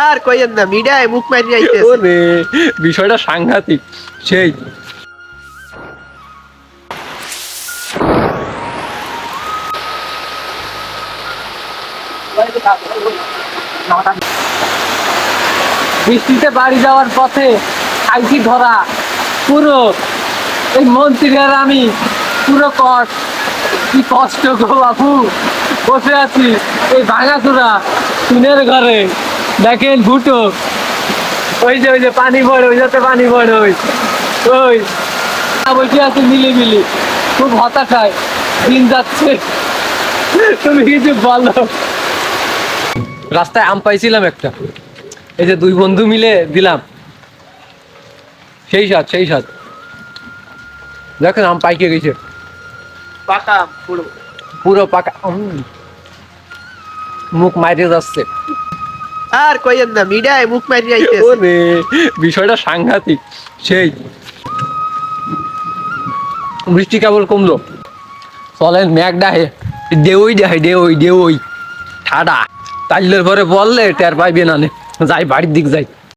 আর কইেন না, মিডিয়ায় মুখ মারি আইতেছে। ওরে বিষয়টা সাংঘাতিক সেই। বৃষ্টিতে বাড়ি যাওয়ার পথে আইসি ধরা পুরো এই মন্ত্রীর আমি পুরো কি কষ্ট গো বাবু। বসে আছি এই ভাঙাচোরা টিনের ঘরে, দেখেন ফুটো ওই যে পানি পড়ে, ওই যাতে পানি পড়ে ওই ওই বসে আছি মিলিমিলি, খুব হতাশায় দিন যাচ্ছে। তুমি কিছু বলো। রাস্তায় আম পাইছিলাম একটা, এই যে দুই বন্ধু মিলে দিলাম, সেই সাথ দেখেন আম পাইকে গেছে, পাকা পুরো পুরো পাকা। মুখ মাইরে যাচ্ছে। আর কইেন না, মিডিয়ায় মুখ মারি আইতেছে। ওরে বিষয়টা সাংঘাতিক সেই। বৃষ্টি কেবল কমলো, চলেন ম্যাগ ডাহে দেওই ঠাডা তাইলের পরে বললে টের পাইবে না, যাই বাড়ির দিক যাই।